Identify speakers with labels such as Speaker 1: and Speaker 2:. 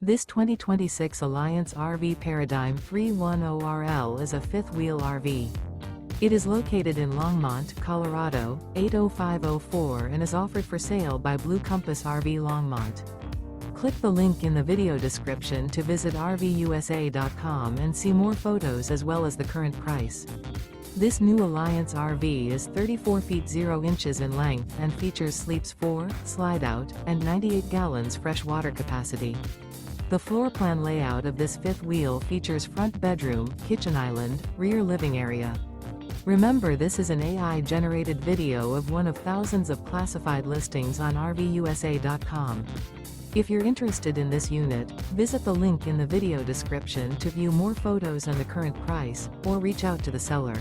Speaker 1: This 2026 Alliance RV Paradigm 310RL is a fifth-wheel RV. It is located in Longmont, Colorado, 80504 and is offered for sale by Blue Compass RV Longmont. Click the link in the video description to visit RVUSA.com and see more photos as well as the current price. This new Alliance RV is 34 feet 0 inches in length and features sleeps 4, slide-out, and 98 gallons fresh water capacity. The floor plan layout of this fifth wheel features front bedroom, kitchen island, rear living area. Remember, this is an AI-generated video of one of thousands of classified listings on RVUSA.com. If you're interested in this unit, visit the link in the video description to view more photos and the current price, or reach out to the seller.